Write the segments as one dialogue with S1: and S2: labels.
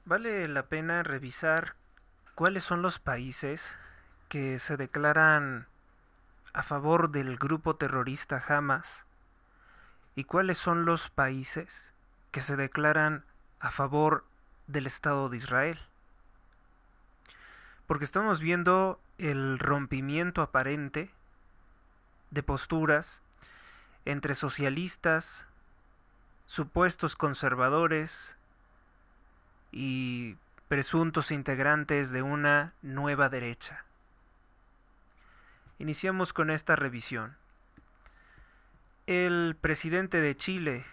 S1: Vale la pena revisar cuáles son los países que se declaran a favor del grupo terrorista Hamas y cuáles son los países que se declaran a favor del Estado de Israel. Porque estamos viendo el rompimiento aparente de posturas entre socialistas, supuestos conservadores y presuntos integrantes de una nueva derecha. Iniciamos con esta revisión. El presidente de Chile,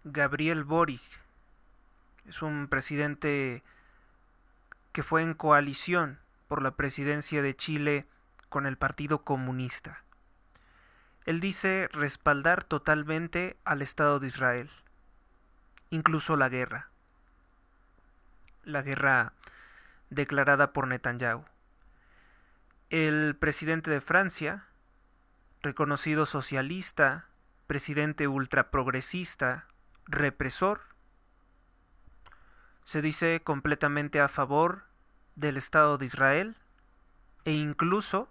S1: Gabriel Boric, es un presidente que fue en coalición por la presidencia de Chile con el Partido Comunista. Él dice respaldar totalmente al Estado de Israel, incluso la guerra declarada por Netanyahu. El presidente de Francia, reconocido socialista, presidente ultraprogresista, represor, se dice completamente a favor del Estado de Israel e incluso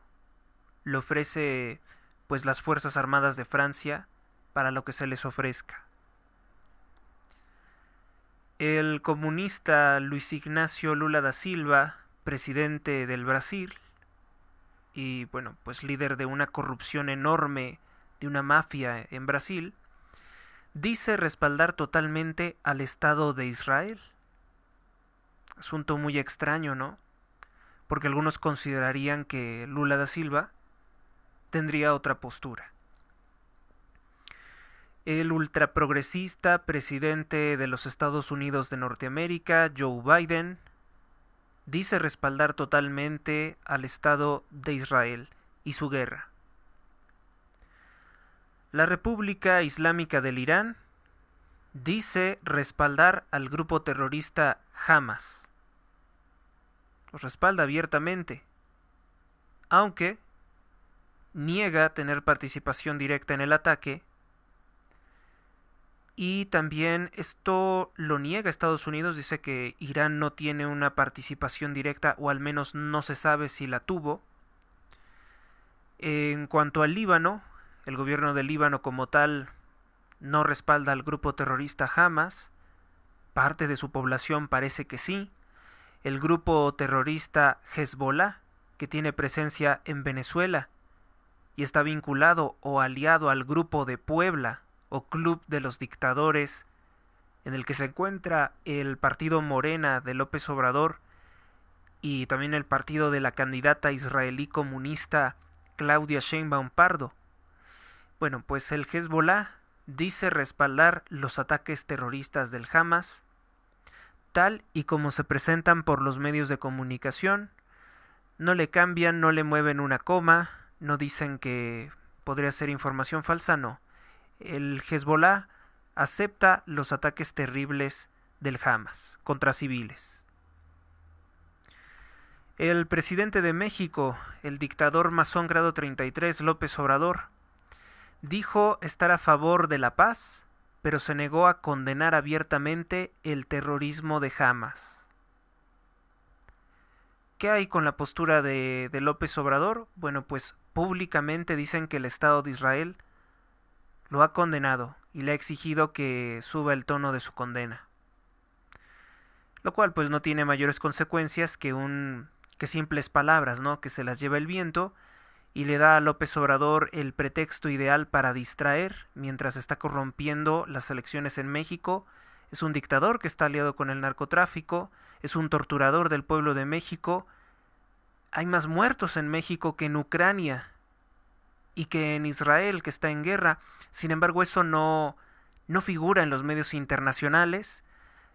S1: le ofrece pues las Fuerzas Armadas de Francia para lo que se les ofrezca. El comunista Luis Ignacio Lula da Silva, presidente del Brasil, y bueno, pues líder de una corrupción enorme, de una mafia en Brasil, dice respaldar totalmente al Estado de Israel. Asunto muy extraño, ¿no? Porque algunos considerarían que Lula da Silva tendría otra postura. El ultraprogresista presidente de los Estados Unidos de Norteamérica, Joe Biden, dice respaldar totalmente al Estado de Israel y su guerra. La República Islámica del Irán dice respaldar al grupo terrorista Hamas. Los respalda abiertamente, aunque niega tener participación directa en el ataque. Y también esto lo niega Estados Unidos, dice que Irán no tiene una participación directa, o al menos no se sabe si la tuvo. En cuanto al Líbano, el gobierno del Líbano como tal no respalda al grupo terrorista Hamas, parte de su población parece que sí. El grupo terrorista Hezbollah, que tiene presencia en Venezuela y está vinculado o aliado al grupo de Puebla, o Club de los Dictadores, en el que se encuentra el partido Morena de López Obrador y también el partido de la candidata israelí comunista Claudia Sheinbaum Pardo. Bueno, pues el Hezbollah dice respaldar los ataques terroristas del Hamas, tal y como se presentan por los medios de comunicación. No le cambian, no le mueven una coma, no dicen que podría ser información falsa, no. El Hezbollah acepta los ataques terribles del Hamas contra civiles. El presidente de México, el dictador masón grado 33, López Obrador, dijo estar a favor de la paz, pero se negó a condenar abiertamente el terrorismo de Hamas. ¿Qué hay con la postura de López Obrador? Bueno, pues públicamente dicen que el Estado de Israel lo ha condenado y le ha exigido que suba el tono de su condena. Lo cual pues no tiene mayores consecuencias que simples palabras, ¿no? Que se las lleva el viento y le da a López Obrador el pretexto ideal para distraer mientras está corrompiendo las elecciones en México. Es un dictador que está aliado con el narcotráfico, es un torturador del pueblo de México. Hay más muertos en México que en Ucrania y que en Israel, que está en guerra. Sin embargo, eso no figura en los medios internacionales.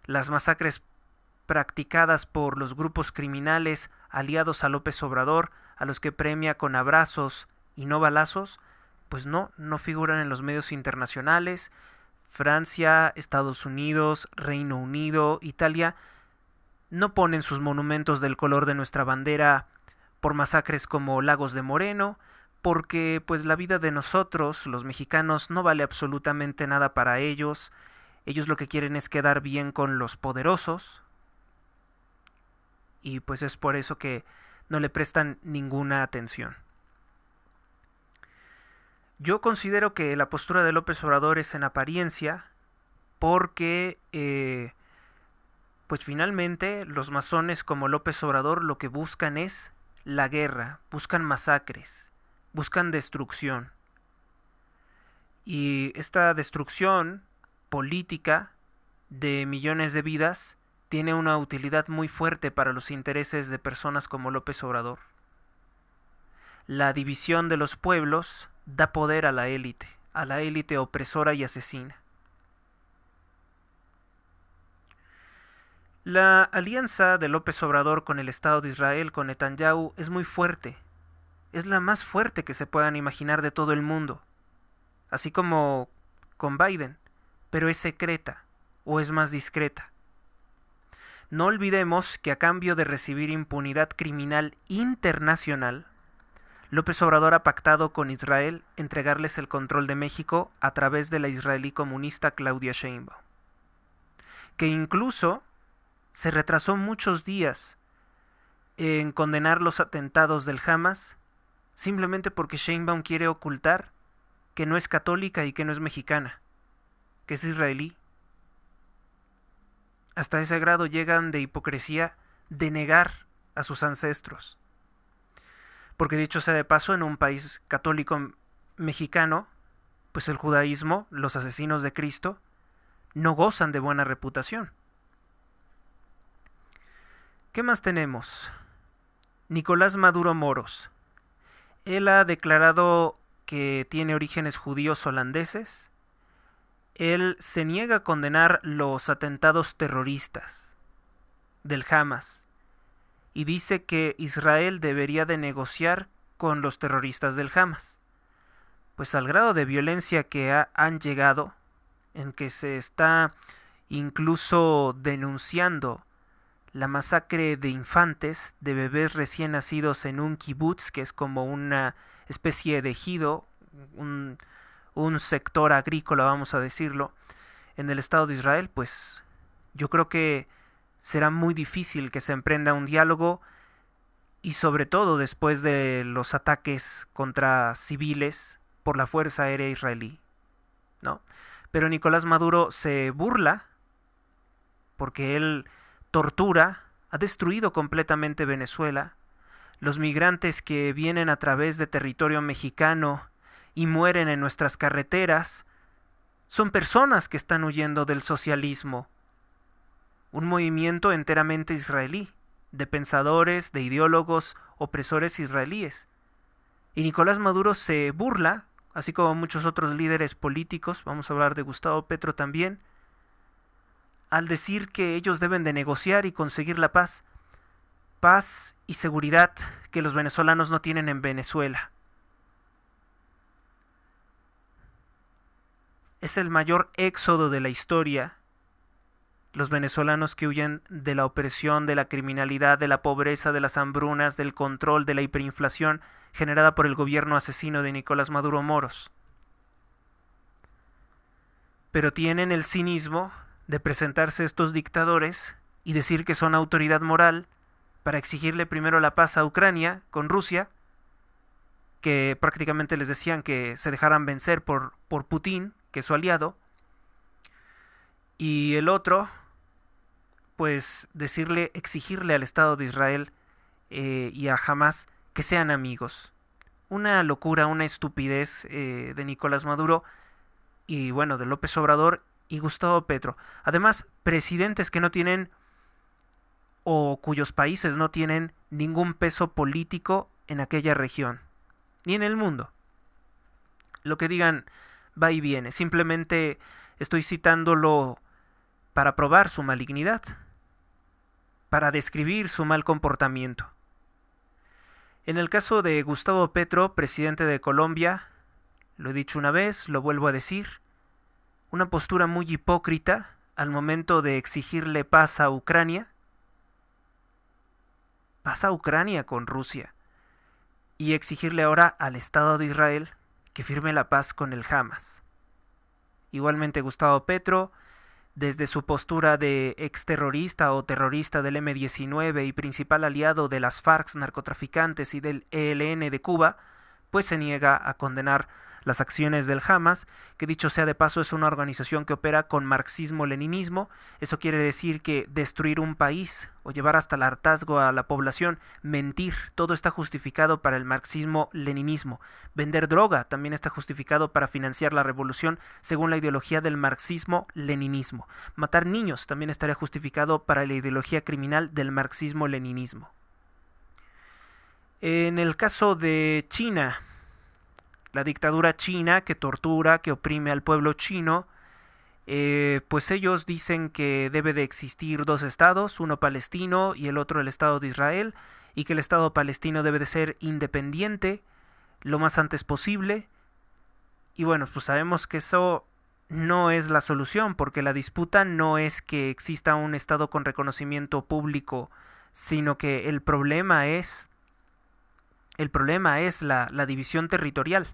S1: Las masacres practicadas por los grupos criminales aliados a López Obrador, a los que premia con abrazos y no balazos, pues no figuran en los medios internacionales. Francia, Estados Unidos, Reino Unido, Italia, no ponen sus monumentos del color de nuestra bandera por masacres como Lagos de Moreno, porque pues la vida de nosotros, los mexicanos, no vale absolutamente nada para ellos. Ellos lo que quieren es quedar bien con los poderosos, y pues es por eso que no le prestan ninguna atención. Yo considero que la postura de López Obrador es en apariencia, porque pues finalmente los masones como López Obrador lo que buscan es la guerra, buscan masacres, buscan destrucción. Y esta destrucción política de millones de vidas tiene una utilidad muy fuerte para los intereses de personas como López Obrador. La división de los pueblos da poder a la élite opresora y asesina. La alianza de López Obrador con el Estado de Israel, con Netanyahu, es muy fuerte. Es la más fuerte que se puedan imaginar de todo el mundo. Así como con Biden, pero es secreta o es más discreta. No olvidemos que a cambio de recibir impunidad criminal internacional, López Obrador ha pactado con Israel entregarles el control de México a través de la israelí comunista Claudia Sheinbaum, que incluso se retrasó muchos días en condenar los atentados del Hamas simplemente porque Sheinbaum quiere ocultar que no es católica y que no es mexicana, que es israelí. Hasta ese grado llegan de hipocresía de negar a sus ancestros. Porque dicho sea de paso, en un país católico mexicano, pues el judaísmo, los asesinos de Cristo, no gozan de buena reputación. ¿Qué más tenemos? Nicolás Maduro Moros. Él ha declarado que tiene orígenes judíos holandeses. Él se niega a condenar los atentados terroristas del Hamas y dice que Israel debería de negociar con los terroristas del Hamas. Pues al grado de violencia que han llegado, en que se está incluso denunciando la masacre de infantes, de bebés recién nacidos en un kibutz, que es como una especie de ejido, un sector agrícola, vamos a decirlo, en el Estado de Israel, pues yo creo que será muy difícil que se emprenda un diálogo, y sobre todo después de los ataques contra civiles por la Fuerza Aérea Israelí, ¿no? Pero Nicolás Maduro se burla porque él tortura, ha destruido completamente Venezuela. Los migrantes que vienen a través de territorio mexicano y mueren en nuestras carreteras son personas que están huyendo del socialismo, un movimiento enteramente israelí, de pensadores, de ideólogos, opresores israelíes. Y Nicolás Maduro se burla, así como muchos otros líderes políticos, vamos a hablar de Gustavo Petro también, al decir que ellos deben de negociar y conseguir la paz y seguridad que los venezolanos no tienen en Venezuela. Es el mayor éxodo de la historia, los venezolanos que huyen de la opresión, de la criminalidad, de la pobreza, de las hambrunas, del control, de la hiperinflación generada por el gobierno asesino de Nicolás Maduro Moros. Pero tienen el cinismo de presentarse estos dictadores y decir que son autoridad moral para exigirle primero la paz a Ucrania con Rusia, que prácticamente les decían que se dejaran vencer por Putin, que es su aliado, y el otro, pues exigirle al Estado de Israel y a Hamas que sean amigos. Una locura, una estupidez de Nicolás Maduro y bueno, de López Obrador y Gustavo Petro. Además, presidentes que no tienen o cuyos países no tienen ningún peso político en aquella región, ni en el mundo. Lo que digan va y viene, simplemente estoy citándolo para probar su malignidad, para describir su mal comportamiento. En el caso de Gustavo Petro, presidente de Colombia, lo he dicho una vez, lo vuelvo a decir, una postura muy hipócrita al momento de exigirle paz a Ucrania con Rusia, y exigirle ahora al Estado de Israel que firme la paz con el Hamas. Igualmente Gustavo Petro, desde su postura de exterrorista o terrorista del M-19 y principal aliado de las FARC narcotraficantes y del ELN de Cuba, pues se niega a condenar las acciones del Hamas, que dicho sea de paso es una organización que opera con marxismo-leninismo. Eso quiere decir que destruir un país o llevar hasta el hartazgo a la población, mentir, todo está justificado para el marxismo-leninismo. Vender droga también está justificado para financiar la revolución según la ideología del marxismo-leninismo. Matar niños también estaría justificado para la ideología criminal del marxismo-leninismo. En el caso de China, la dictadura china que tortura, que oprime al pueblo chino, pues ellos dicen que debe de existir dos estados, uno palestino y el otro el Estado de Israel, y que el Estado palestino debe de ser independiente lo más antes posible. Y bueno, pues sabemos que eso no es la solución, porque la disputa no es que exista un Estado con reconocimiento público, sino que el problema es la división territorial.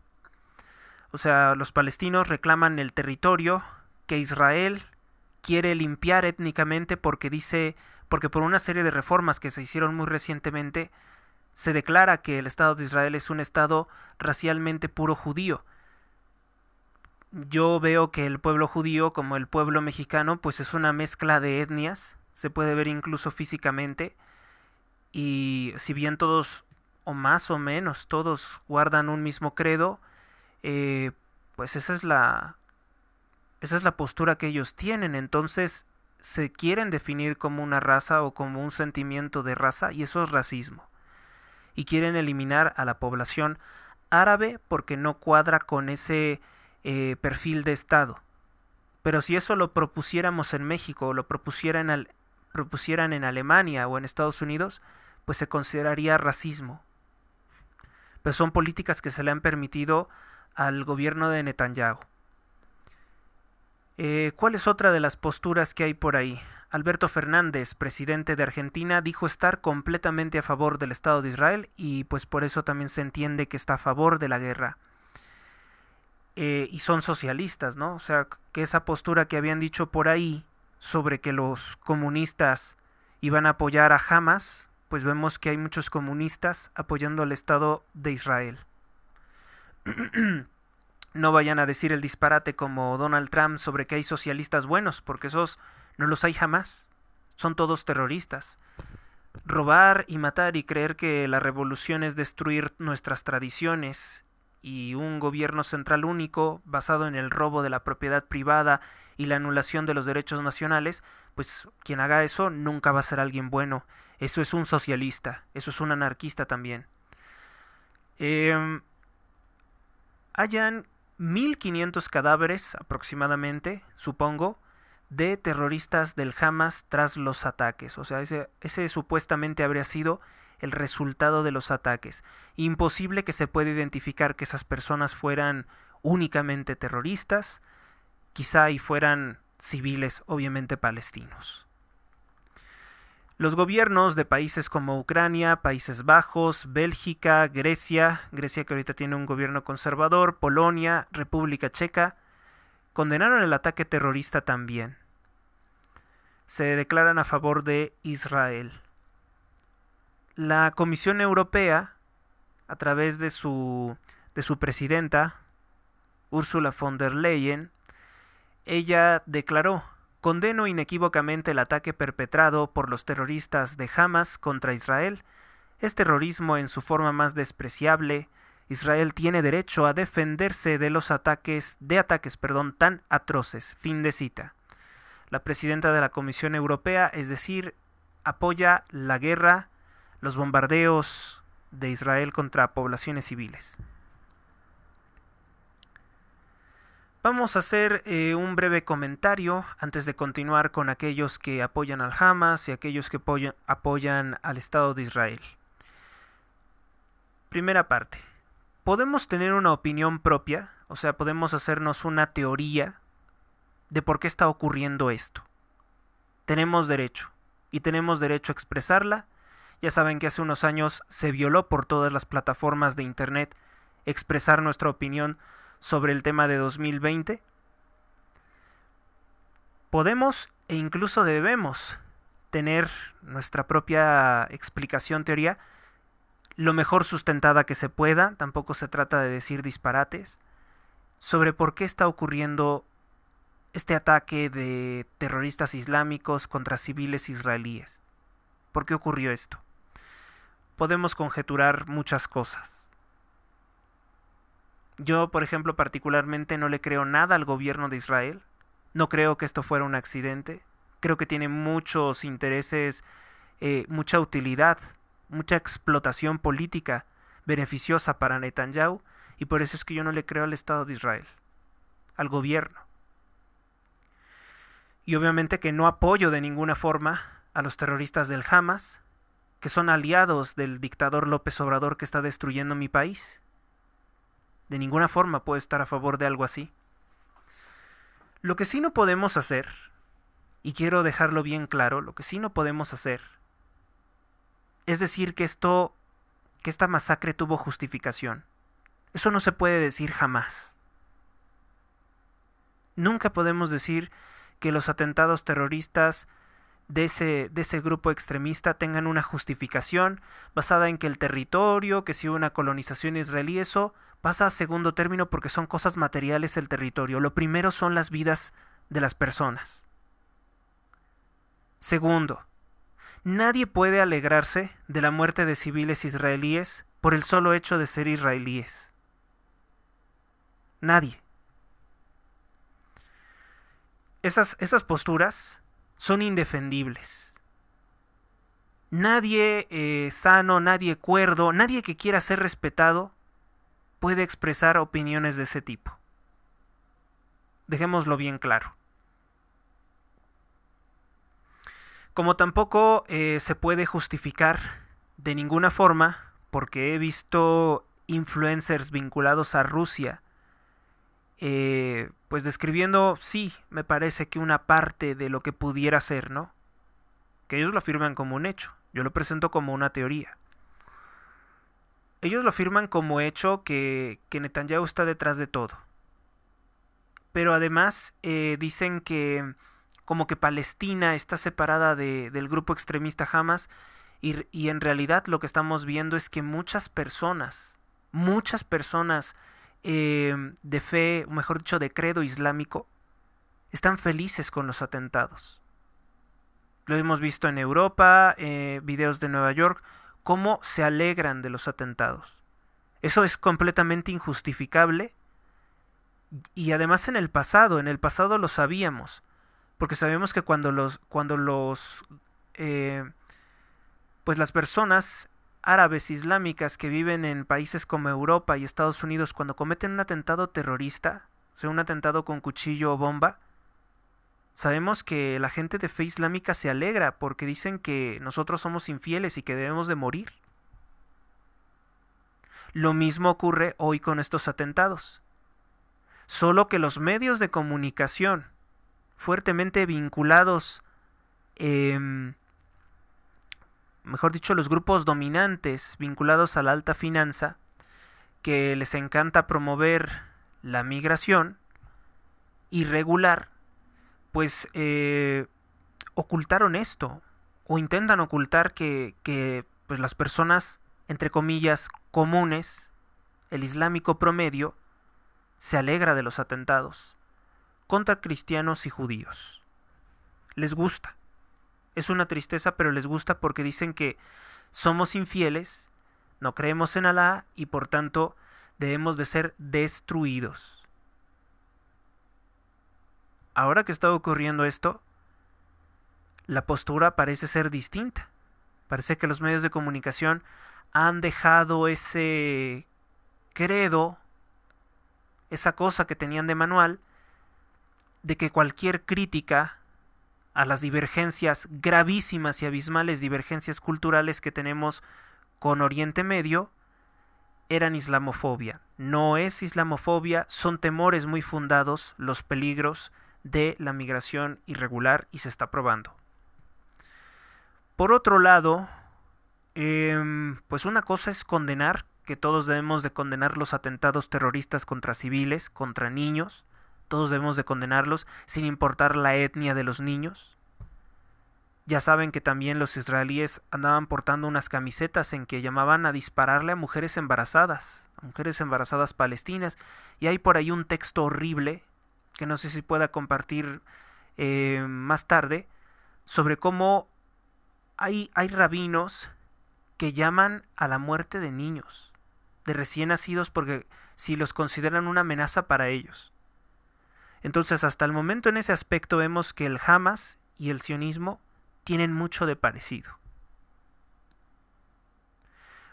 S1: O sea, los palestinos reclaman el territorio que Israel quiere limpiar étnicamente porque por una serie de reformas que se hicieron muy recientemente, se declara que el Estado de Israel es un Estado racialmente puro judío. Yo veo que el pueblo judío, como el pueblo mexicano, pues es una mezcla de etnias, se puede ver incluso físicamente, y si bien todos, o más o menos, todos guardan un mismo credo, pues esa es la postura que ellos tienen. Entonces se quieren definir como una raza o como un sentimiento de raza, y eso es racismo. Y quieren eliminar a la población árabe porque no cuadra con ese perfil de Estado. Pero si eso lo propusiéramos en México o lo propusieran en Alemania o en Estados Unidos, pues se consideraría racismo. Pero son políticas que se le han permitido al gobierno de Netanyahu. ¿Cuál es otra de las posturas que hay por ahí? Alberto Fernández, presidente de Argentina, dijo estar completamente a favor del Estado de Israel, y pues por eso también se entiende que está a favor de la guerra. Y son socialistas, ¿no? O sea, que esa postura que habían dicho por ahí sobre que los comunistas iban a apoyar a Hamas, pues vemos que hay muchos comunistas apoyando al Estado de Israel. No vayan a decir el disparate como Donald Trump sobre que hay socialistas buenos, porque esos no los hay jamás. Son todos terroristas. Robar y matar y creer que la revolución es destruir nuestras tradiciones y un gobierno central único basado en el robo de la propiedad privada y la anulación de los derechos nacionales, pues quien haga eso nunca va a ser alguien bueno. Eso es un socialista, eso es un anarquista también. Hayan 1500 cadáveres aproximadamente, supongo, de terroristas del Hamas tras los ataques. O sea, ese supuestamente habría sido el resultado de los ataques. Imposible que se pueda identificar que esas personas fueran únicamente terroristas, quizá y fueran civiles, obviamente palestinos. Los gobiernos de países como Ucrania, Países Bajos, Bélgica, Grecia que ahorita tiene un gobierno conservador, Polonia, República Checa, condenaron el ataque terrorista también. Se declaran a favor de Israel. La Comisión Europea, a través de su presidenta, Ursula von der Leyen, ella declaró: condeno inequívocamente el ataque perpetrado por los terroristas de Hamas contra Israel. Es terrorismo en su forma más despreciable. Israel tiene derecho a defenderse de los ataques tan atroces. Fin de cita. La presidenta de la Comisión Europea, es decir, apoya la guerra, los bombardeos de Israel contra poblaciones civiles. Vamos a hacer un breve comentario antes de continuar con aquellos que apoyan al Hamas y aquellos que apoyan al Estado de Israel. Primera parte. Podemos tener una opinión propia, o sea, podemos hacernos una teoría de por qué está ocurriendo esto. Tenemos derecho, y tenemos derecho a expresarla. Ya saben que hace unos años se violó por todas las plataformas de internet expresar nuestra opinión sobre el tema de 2020. Podemos e incluso debemos tener nuestra propia explicación, teoría, lo mejor sustentada que se pueda, tampoco se trata de decir disparates, sobre por qué está ocurriendo este ataque de terroristas islámicos contra civiles israelíes. ¿Por qué ocurrió esto? Podemos conjeturar muchas cosas. Yo, por ejemplo, particularmente no le creo nada al gobierno de Israel. No creo que esto fuera un accidente. Creo que tiene muchos intereses, mucha utilidad, mucha explotación política beneficiosa para Netanyahu, y por eso es que yo no le creo al Estado de Israel, al gobierno. Y obviamente que no apoyo de ninguna forma a los terroristas del Hamas, que son aliados del dictador López Obrador que está destruyendo mi país. De ninguna forma puedo estar a favor de algo así. Lo que sí no podemos hacer, y quiero dejarlo bien claro, lo que sí no podemos hacer es decir que esta masacre tuvo justificación. Eso no se puede decir jamás. Nunca podemos decir que los atentados terroristas de ese grupo extremista tengan una justificación basada en que el territorio, que si hubo una colonización israelí, eso pasa a segundo término porque son cosas materiales el territorio. Lo primero son las vidas de las personas. Segundo, nadie puede alegrarse de la muerte de civiles israelíes por el solo hecho de ser israelíes. Nadie. Esas posturas son indefendibles. Nadie sano, nadie cuerdo, nadie que quiera ser respetado puede expresar opiniones de ese tipo. Dejémoslo bien claro. Como tampoco se puede justificar de ninguna forma, porque he visto influencers vinculados a Rusia, pues describiendo, sí, me parece que una parte de lo que pudiera ser, ¿no? Que ellos lo afirman como un hecho, yo lo presento como una teoría. Ellos lo afirman como hecho que Netanyahu está detrás de todo. Pero además dicen que como que Palestina está separada del grupo extremista Hamas, y en realidad lo que estamos viendo es que muchas personas de fe, o mejor dicho, de credo islámico, están felices con los atentados. Lo hemos visto en Europa, videos de Nueva York, cómo se alegran de los atentados. Eso es completamente injustificable, y además en el pasado lo sabíamos, porque sabemos que pues las personas árabes islámicas que viven en países como Europa y Estados Unidos, cuando cometen un atentado terrorista, o sea, un atentado con cuchillo o bomba, sabemos que la gente de fe islámica se alegra porque dicen que nosotros somos infieles y que debemos de morir. Lo mismo ocurre hoy con estos atentados. Solo que los medios de comunicación fuertemente vinculados, mejor dicho, los grupos dominantes vinculados a la alta finanza, que les encanta promover la migración irregular, pues ocultaron esto, o intentan ocultar que pues las personas, entre comillas, comunes, el islámico promedio, se alegra de los atentados contra cristianos y judíos. Les gusta. Es una tristeza, pero les gusta porque dicen que somos infieles, no creemos en Alá y por tanto debemos de ser destruidos. Ahora que está ocurriendo esto, la postura parece ser distinta. Parece que los medios de comunicación han dejado ese credo, esa cosa que tenían de manual, de que cualquier crítica a las divergencias gravísimas y abismales divergencias culturales que tenemos con Oriente Medio eran islamofobia. No es islamofobia, son temores muy fundados los peligros de la migración irregular y se está probando. Por otro lado, pues una cosa es condenar, que todos debemos de condenar los atentados terroristas contra civiles, contra niños, todos debemos de condenarlos sin importar la etnia de los niños. Ya saben que también los israelíes andaban portando unas camisetas en que llamaban a dispararle a mujeres embarazadas palestinas, y hay por ahí un texto horrible que no sé si pueda compartir más tarde, sobre cómo hay rabinos que llaman a la muerte de niños, de recién nacidos, porque si los consideran una amenaza para ellos. Entonces, hasta el momento en ese aspecto vemos que el Hamas y el sionismo tienen mucho de parecido.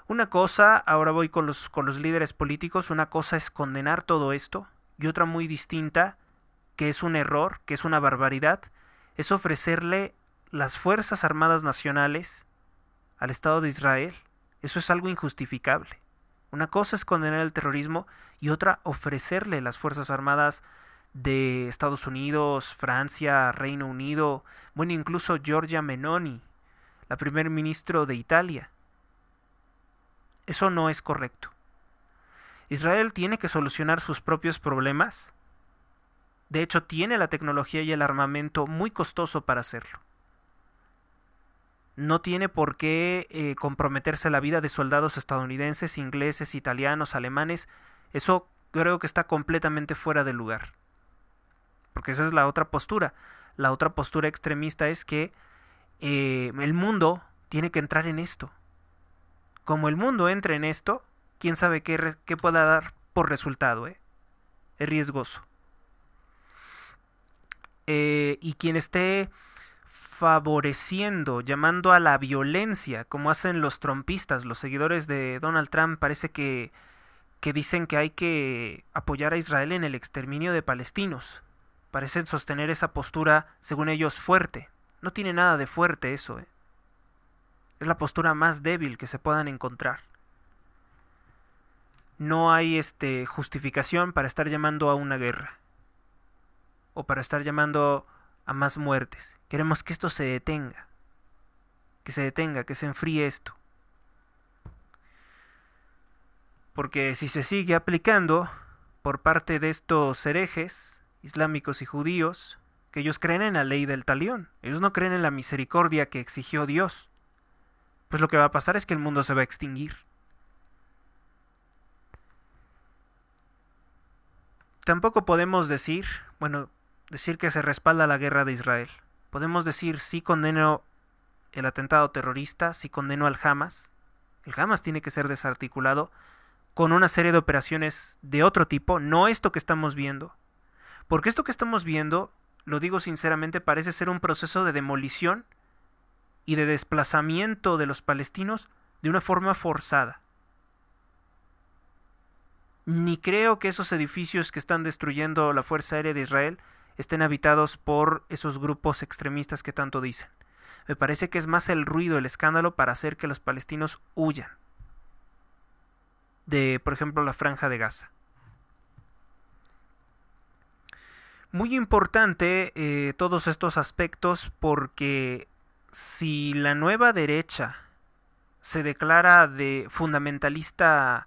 S1: Una cosa, ahora voy con los líderes políticos, una cosa es condenar todo esto, y otra muy distinta, que es un error, que es una barbaridad, es ofrecerle las Fuerzas Armadas Nacionales al Estado de Israel. Eso es algo injustificable. Una cosa es condenar el terrorismo y otra ofrecerle las Fuerzas Armadas de Estados Unidos, Francia, Reino Unido, bueno, incluso Giorgia Meloni, la primer ministro de Italia. Eso no es correcto. Israel tiene que solucionar sus propios problemas. De hecho, tiene la tecnología y el armamento muy costoso para hacerlo. No tiene por qué comprometerse la vida de soldados estadounidenses, ingleses, italianos, alemanes. Eso creo que está completamente fuera de lugar. Porque esa es la otra postura. La otra postura extremista es que el mundo tiene que entrar en esto. Como el mundo entre en esto, quién sabe qué pueda dar por resultado. Es riesgoso. Y quien esté favoreciendo, llamando a la violencia, como hacen los trumpistas, los seguidores de Donald Trump, parece que dicen que hay que apoyar a Israel en el exterminio de palestinos. Parecen sostener esa postura, según ellos, fuerte. No tiene nada de fuerte eso. Es la postura más débil que se puedan encontrar. No hay justificación para estar llamando a una guerra. O para estar llamando a más muertes. Queremos que esto se detenga. Que se enfríe esto. Porque si se sigue aplicando por parte de estos herejes islámicos y judíos, que ellos creen en la ley del talión, ellos no creen en la misericordia que exigió Dios, pues lo que va a pasar es que el mundo se va a extinguir. Tampoco podemos decir que se respalda la guerra de Israel. Podemos decir sí condeno el atentado terrorista, sí condeno al Hamas. El Hamas tiene que ser desarticulado con una serie de operaciones de otro tipo, no esto que estamos viendo. Porque esto que estamos viendo, lo digo sinceramente, parece ser un proceso de demolición y de desplazamiento de los palestinos de una forma forzada. Ni creo que esos edificios que están destruyendo la Fuerza Aérea de Israel estén habitados por esos grupos extremistas que tanto dicen. Me parece que es más el ruido, el escándalo para hacer que los palestinos huyan de, por ejemplo, la Franja de Gaza. Muy importante todos estos aspectos, porque si la nueva derecha se declara de fundamentalista,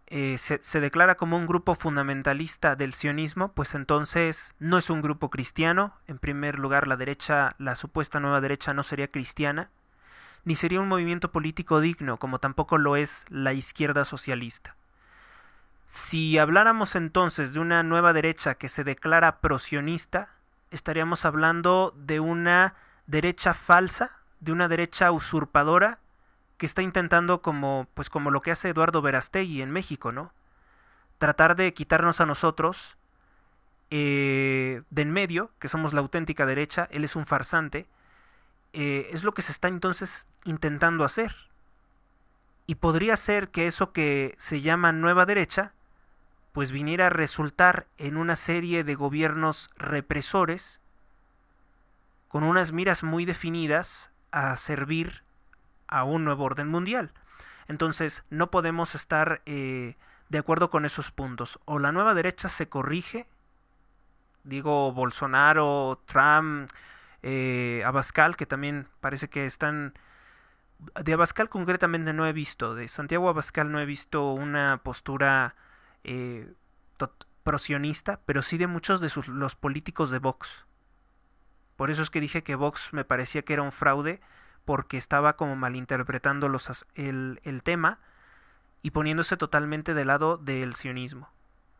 S1: se declara como un grupo fundamentalista del sionismo, pues entonces no es un grupo cristiano. En primer lugar, la derecha, la supuesta nueva derecha, no sería cristiana, ni sería un movimiento político digno, como tampoco lo es la izquierda socialista. Si habláramos entonces de una nueva derecha que se declara prosionista, estaríamos hablando de una derecha falsa, de una derecha usurpadora que está intentando, como lo que hace Eduardo Verástegui en México, ¿no? Tratar de quitarnos a nosotros de en medio, que somos la auténtica derecha. Él es un farsante. Es lo que se está entonces intentando hacer. Y podría ser que eso que se llama nueva derecha pues viniera a resultar en una serie de gobiernos represores con unas miras muy definidas a servir a un nuevo orden mundial. Entonces no podemos estar de acuerdo con esos puntos. O la nueva derecha se corrige Digo Bolsonaro, Trump, Abascal, que también parece que están... De Abascal concretamente no he visto, de Santiago Abascal no he visto una postura eh, prosionista, pero sí de muchos de los políticos de Vox. Por eso es que dije que Vox me parecía que era un fraude, porque estaba como malinterpretando el tema y poniéndose totalmente del lado del sionismo,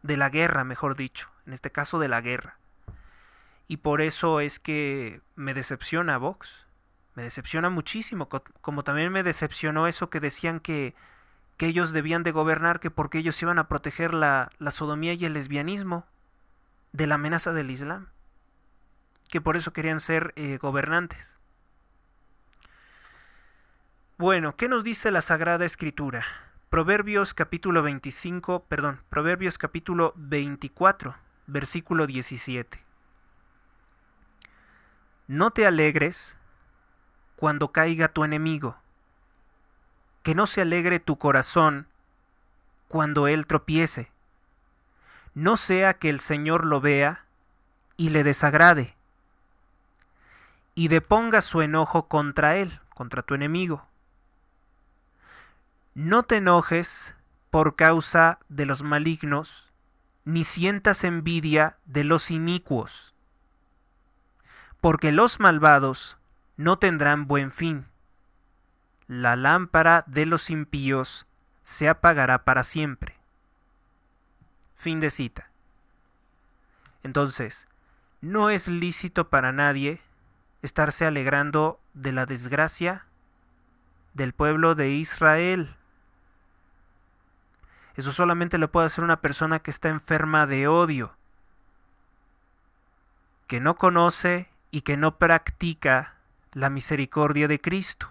S1: de la guerra, mejor dicho, en este caso de la guerra. Y por eso es que me decepciona Vox, me decepciona muchísimo, como también me decepcionó eso que decían que ellos debían de gobernar, que porque ellos iban a proteger la sodomía y el lesbianismo de la amenaza del Islam, que por eso querían ser gobernantes. Bueno, ¿qué nos dice la Sagrada Escritura? Proverbios capítulo 24, versículo 17. No te alegres cuando caiga tu enemigo, que no se alegre tu corazón cuando él tropiece, no sea que el Señor lo vea y le desagrade, y deponga su enojo contra él, contra tu enemigo. No te enojes por causa de los malignos, ni sientas envidia de los inicuos, porque los malvados no tendrán buen fin. La lámpara de los impíos se apagará para siempre. Fin de cita. Entonces, no es lícito para nadie estarse alegrando de la desgracia del pueblo de Israel. Eso solamente lo puede hacer una persona que está enferma de odio, que no conoce y que no practica la misericordia de Cristo.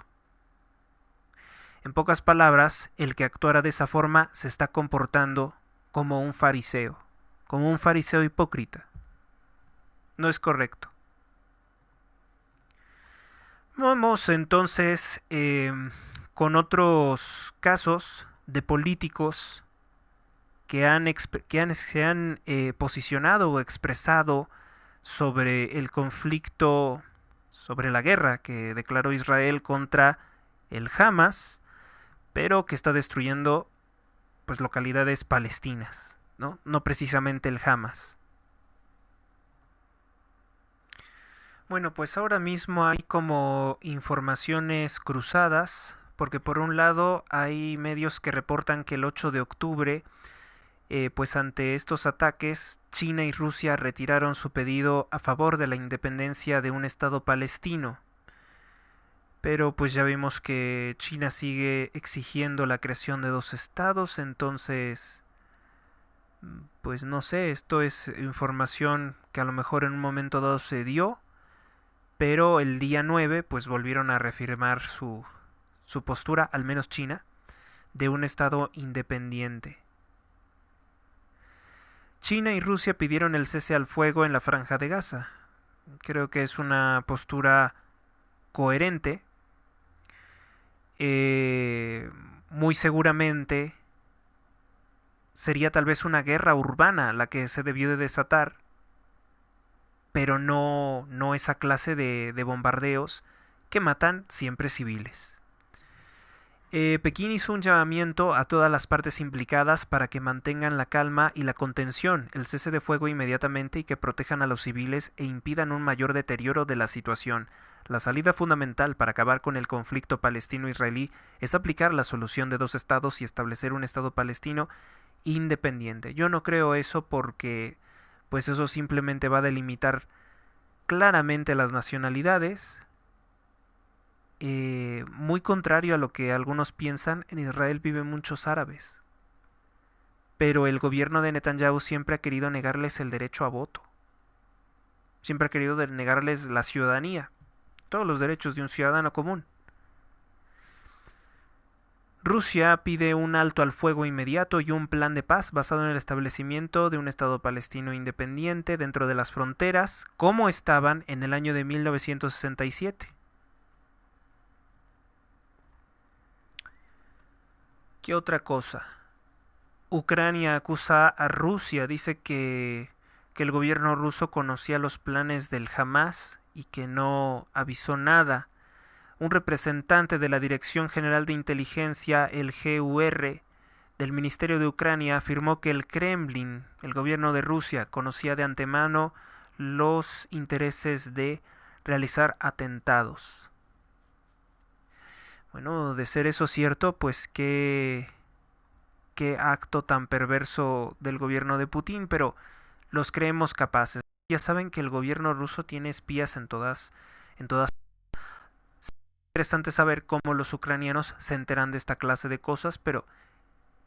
S1: En pocas palabras, el que actuara de esa forma se está comportando como un fariseo hipócrita. No es correcto. Vamos entonces con otros casos de políticos se han posicionado o expresado sobre el conflicto, sobre la guerra que declaró Israel contra el Hamas, pero que está destruyendo pues localidades palestinas, ¿no? No precisamente el Hamas. Bueno, pues ahora mismo hay como informaciones cruzadas, porque por un lado hay medios que reportan que el 8 de octubre, pues ante estos ataques, China y Rusia retiraron su pedido a favor de la independencia de un estado palestino. Pero pues ya vimos que China sigue exigiendo la creación de dos estados, entonces, pues no sé, esto es información que a lo mejor en un momento dado se dio, pero el día 9 pues volvieron a reafirmar su postura, al menos China, de un estado independiente. China y Rusia pidieron el cese al fuego en la Franja de Gaza. Creo que es una postura coherente. Muy seguramente sería tal vez una guerra urbana la que se debió de desatar, pero no esa clase de bombardeos que matan siempre civiles. Pekín hizo un llamamiento a todas las partes implicadas para que mantengan la calma y la contención, el cese de fuego inmediatamente y que protejan a los civiles e impidan un mayor deterioro de la situación. La salida fundamental para acabar con el conflicto palestino-israelí es aplicar la solución de dos estados y establecer un estado palestino independiente. Yo no creo eso porque pues eso simplemente va a delimitar claramente las nacionalidades. Muy contrario a lo que algunos piensan, en Israel viven muchos árabes, pero el gobierno de Netanyahu siempre ha querido negarles el derecho a voto, siempre ha querido negarles la ciudadanía, todos los derechos de un ciudadano común. Rusia pide un alto al fuego inmediato y un plan de paz basado en el establecimiento de un Estado palestino independiente dentro de las fronteras como estaban en el año de 1967. ¿Qué otra cosa? Ucrania acusa a Rusia, dice que el gobierno ruso conocía los planes del Hamas y que no avisó nada. Un representante de la Dirección General de Inteligencia, el GUR, del Ministerio de Ucrania, afirmó que el Kremlin, el gobierno de Rusia, conocía de antemano los intereses de realizar atentados. Bueno, de ser eso cierto, pues qué acto tan perverso del gobierno de Putin, pero los creemos capaces. Ya saben que el gobierno ruso tiene espías en todas. Es interesante saber cómo los ucranianos se enteran de esta clase de cosas, pero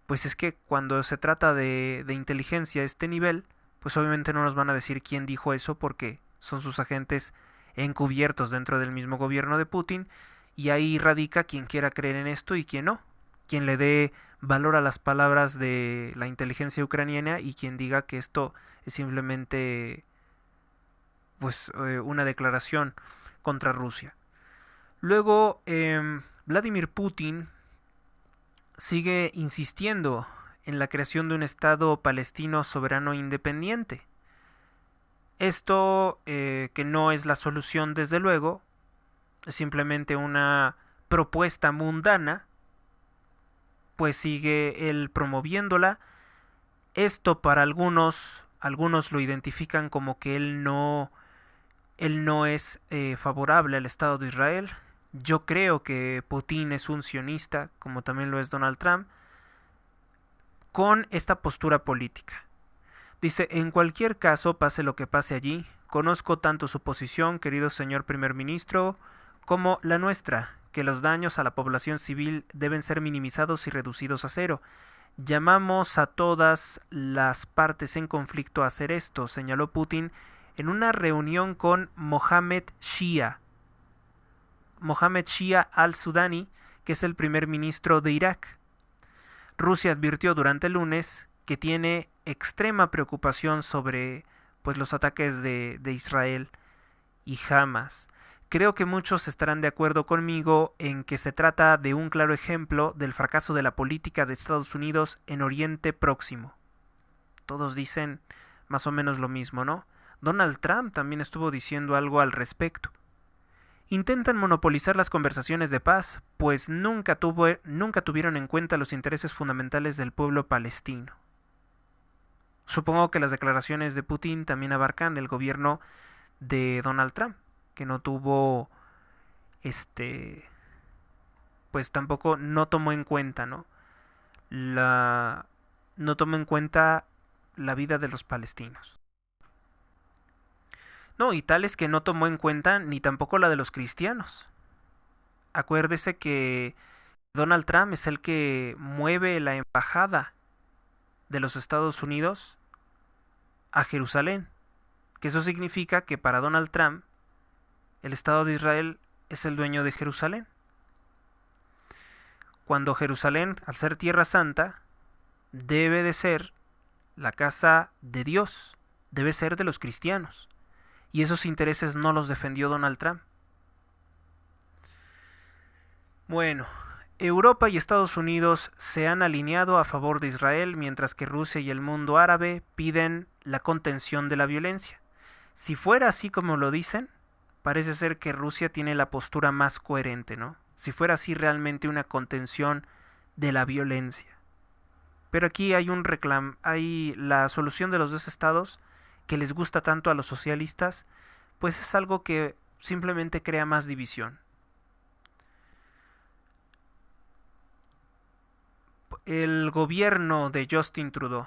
S1: pues es que cuando se trata de inteligencia a este nivel, pues obviamente no nos van a decir quién dijo eso porque son sus agentes encubiertos dentro del mismo gobierno de Putin, y ahí radica quien quiera creer en esto y quien no, quien le dé valor a las palabras de la inteligencia ucraniana y quien diga que esto es simplemente pues una declaración contra Rusia. Luego Vladimir Putin sigue insistiendo en la creación de un Estado palestino soberano e independiente. Esto, que no es la solución desde luego, es simplemente una propuesta mundana, pues sigue él promoviéndola. Esto para algunos lo identifican como que él no es favorable al Estado de Israel. Yo creo que Putin es un sionista, como también lo es Donald Trump, con esta postura política. Dice, en cualquier caso, pase lo que pase allí, conozco tanto su posición, querido señor primer ministro, como la nuestra, que los daños a la población civil deben ser minimizados y reducidos a cero. Llamamos a todas las partes en conflicto a hacer esto, señaló Putin en una reunión con Mohammed Shia al-Sudani, que es el primer ministro de Irak. Rusia advirtió durante el lunes que tiene extrema preocupación sobre pues, los ataques de Israel y Hamas. Creo que muchos estarán de acuerdo conmigo en que se trata de un claro ejemplo del fracaso de la política de Estados Unidos en Oriente Próximo. Todos dicen más o menos lo mismo, ¿no? Donald Trump también estuvo diciendo algo al respecto. Intentan monopolizar las conversaciones de paz, pues nunca tuvieron en cuenta los intereses fundamentales del pueblo palestino. Supongo que las declaraciones de Putin también abarcan el gobierno de Donald Trump, que no tuvo, pues tampoco no tomó en cuenta, ¿no? No tomó en cuenta la vida de los palestinos. No, y tal es que no tomó en cuenta ni tampoco la de los cristianos. Acuérdese que Donald Trump es el que mueve la embajada de los Estados Unidos a Jerusalén. Que eso significa que para Donald Trump el Estado de Israel es el dueño de Jerusalén. Cuando Jerusalén, al ser tierra santa, debe de ser la casa de Dios, debe ser de los cristianos. Y esos intereses no los defendió Donald Trump. Bueno, Europa y Estados Unidos se han alineado a favor de Israel, mientras que Rusia y el mundo árabe piden la contención de la violencia. Si fuera así como lo dicen, parece ser que Rusia tiene la postura más coherente, ¿no? Si fuera así realmente una contención de la violencia. Pero aquí hay la solución de los dos estados que les gusta tanto a los socialistas, pues es algo que simplemente crea más división. El gobierno de Justin Trudeau.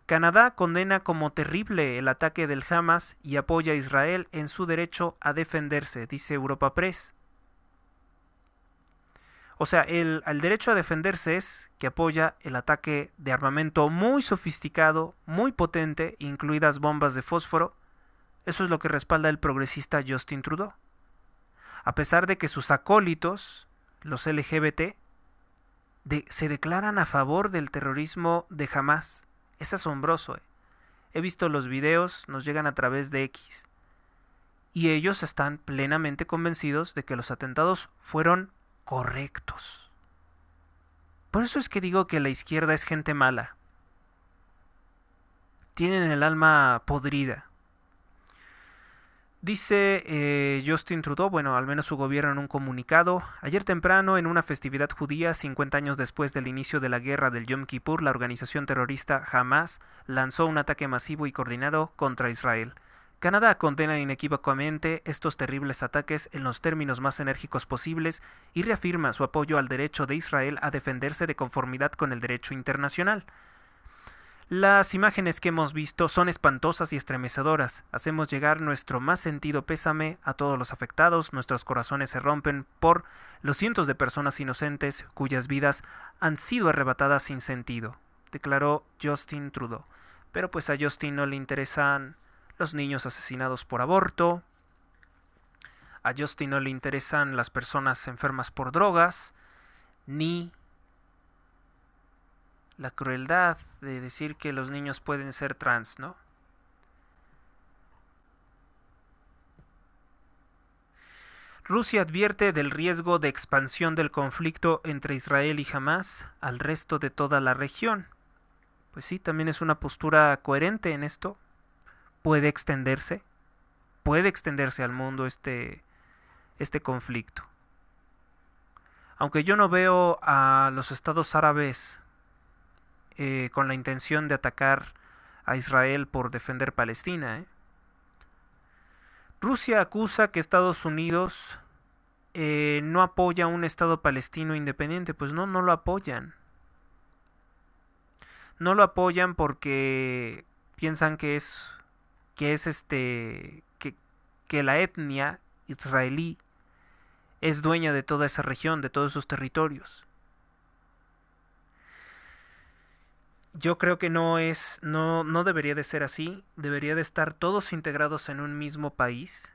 S1: Canadá condena como terrible el ataque del Hamas y apoya a Israel en su derecho a defenderse, dice Europa Press. O sea, el derecho a defenderse es que apoya el ataque de armamento muy sofisticado, muy potente, incluidas bombas de fósforo. Eso es lo que respalda el progresista Justin Trudeau. A pesar de que sus acólitos, los LGBT, se declaran a favor del terrorismo de Hamas. Es asombroso. He visto los videos, nos llegan a través de X. Y ellos están plenamente convencidos de que los atentados fueron correctos. Por eso es que digo que la izquierda es gente mala. tienen el alma podrida. Dice Justin Trudeau, bueno, al menos su gobierno en un comunicado: ayer temprano, en una festividad judía, 50 años después del inicio de la guerra del Yom Kippur, la organización terrorista Hamas lanzó un ataque masivo y coordinado contra Israel. Canadá condena inequívocamente estos terribles ataques en los términos más enérgicos posibles y reafirma su apoyo al derecho de Israel a defenderse de conformidad con el derecho internacional. Las imágenes que hemos visto son espantosas y estremecedoras. Hacemos llegar nuestro más sentido pésame a todos los afectados. Nuestros corazones se rompen por los cientos de personas inocentes cuyas vidas han sido arrebatadas sin sentido, declaró Justin Trudeau. Pero pues a Justin no le interesan los niños asesinados por aborto, a Justin no le interesan las personas enfermas por drogas, ni la crueldad de decir que los niños pueden ser trans, ¿no? Rusia advierte del riesgo de expansión del conflicto entre Israel y Hamás al resto de toda la región. Pues sí, también es una postura coherente en esto. Puede extenderse al mundo este conflicto. Aunque yo no veo a los estados árabes con la intención de atacar a Israel por defender Palestina. Rusia acusa que Estados Unidos no apoya un Estado palestino independiente. Pues no, no lo apoyan. No lo apoyan porque piensan que la etnia israelí es dueña de toda esa región, de todos esos territorios. Yo creo que no debería de ser así. Debería de estar todos integrados en un mismo país.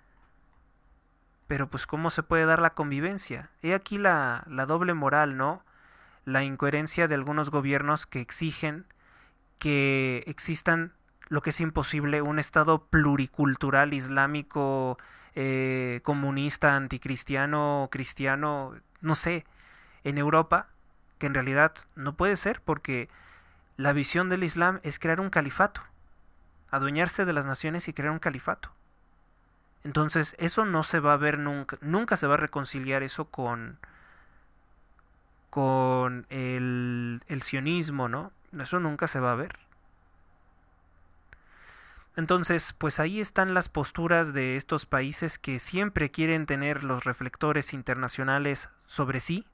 S1: Pero pues ¿cómo se puede dar la convivencia? He aquí la doble moral, ¿no? La incoherencia de algunos gobiernos que exigen que existan, lo que es imposible, un estado pluricultural, islámico, comunista, anticristiano, cristiano, no sé, en Europa, que en realidad no puede ser porque la visión del Islam es crear un califato, adueñarse de las naciones y crear un califato. Entonces eso no se va a ver nunca, nunca se va a reconciliar eso con el sionismo, ¿no? Eso nunca se va a ver. Entonces, pues ahí están las posturas de estos países que siempre quieren tener los reflectores internacionales sobre sí.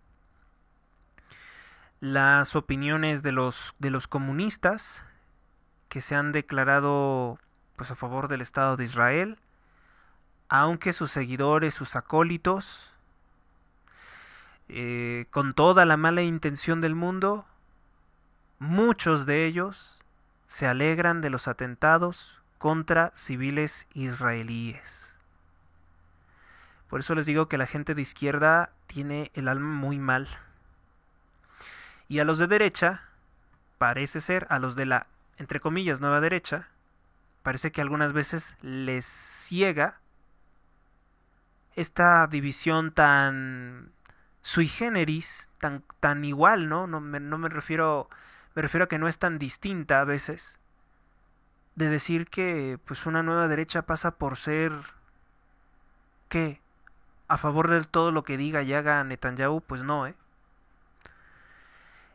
S1: Las opiniones de los comunistas que se han declarado pues a favor del Estado de Israel, aunque sus seguidores, sus acólitos, con toda la mala intención del mundo, muchos de ellos se alegran de los atentados contra civiles israelíes. Por eso les digo que la gente de izquierda tiene el alma muy mal. Y a los de derecha, parece ser, a los de la, entre comillas, nueva derecha, parece que algunas veces les ciega esta división tan sui generis, tan igual, ¿no? No me refiero a que no es tan distinta a veces, de decir que pues una nueva derecha pasa por ser, ¿qué? A favor de todo lo que diga y haga Netanyahu, pues no, ¿eh?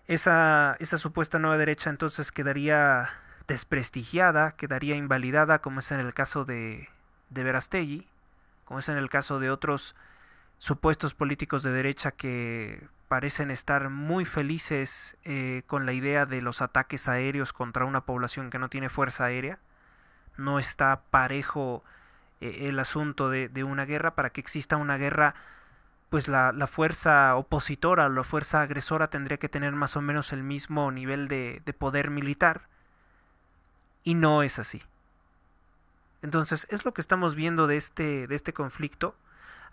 S1: Esa supuesta nueva derecha entonces quedaría desprestigiada, quedaría invalidada, como es en el caso de Verástegui, como es en el caso de otros supuestos políticos de derecha que parecen estar muy felices con la idea de los ataques aéreos contra una población que no tiene fuerza aérea. No está parejo el asunto de una guerra. Para que exista una guerra, pues la fuerza opositora o la fuerza agresora tendría que tener más o menos el mismo nivel de poder militar. Y no es así. Entonces es lo que estamos viendo de este conflicto.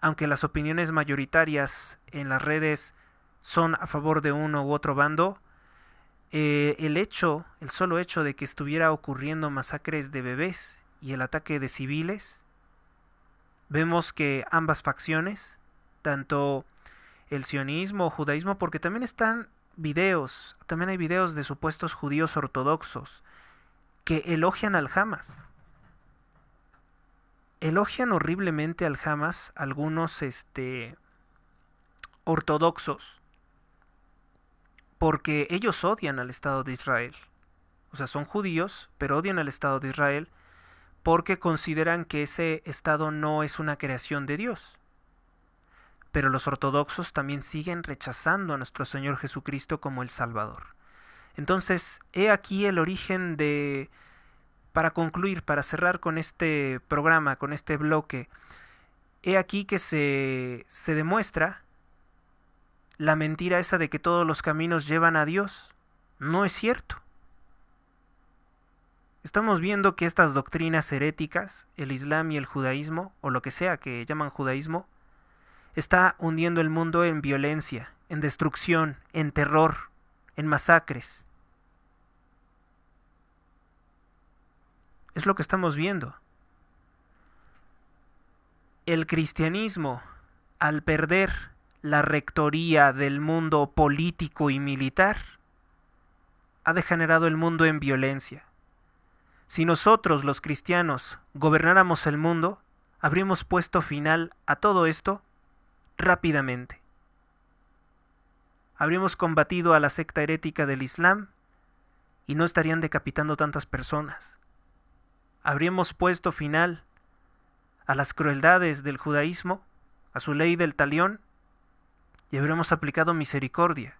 S1: Aunque las opiniones mayoritarias en las redes son a favor de uno u otro bando, el solo hecho de que estuviera ocurriendo masacres de bebés y el ataque de civiles, vemos que ambas facciones, tanto el sionismo o judaísmo, porque también hay videos de supuestos judíos ortodoxos que elogian al Hamas. Elogian horriblemente al Hamas algunos ortodoxos, porque ellos odian al Estado de Israel. O sea, son judíos, pero odian al Estado de Israel porque consideran que ese Estado no es una creación de Dios. Pero los ortodoxos también siguen rechazando a nuestro Señor Jesucristo como el Salvador. Entonces, he aquí el origen de... Para concluir, para cerrar con este programa, con este bloque, he aquí que se demuestra la mentira esa de que todos los caminos llevan a Dios. No es cierto. Estamos viendo que estas doctrinas heréticas, el Islam y el judaísmo, o lo que sea que llaman judaísmo, está hundiendo el mundo en violencia, en destrucción, en terror, en masacres. Es lo que estamos viendo. El cristianismo, al perder la rectoría del mundo político y militar, ha degenerado el mundo en violencia. Si nosotros, los cristianos, gobernáramos el mundo, habríamos puesto final a todo esto rápidamente. Habríamos combatido a la secta herética del Islam y no estarían decapitando tantas personas. Habríamos puesto final a las crueldades del judaísmo, a su ley del talión, y habríamos aplicado misericordia.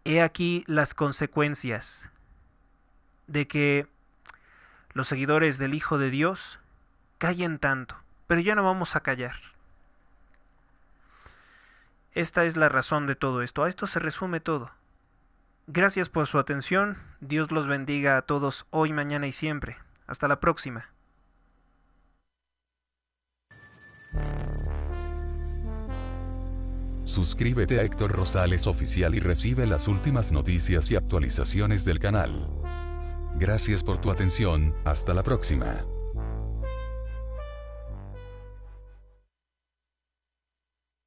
S1: He aquí las consecuencias de que los seguidores del Hijo de Dios callen tanto, pero ya no vamos a callar. Esta es la razón de todo esto. A esto se resume todo. Gracias por su atención. Dios los bendiga a todos hoy, mañana y siempre. Hasta la próxima.
S2: Suscríbete a Héctor Rosales Oficial y recibe las últimas noticias y actualizaciones del canal. Gracias por tu atención, hasta la próxima.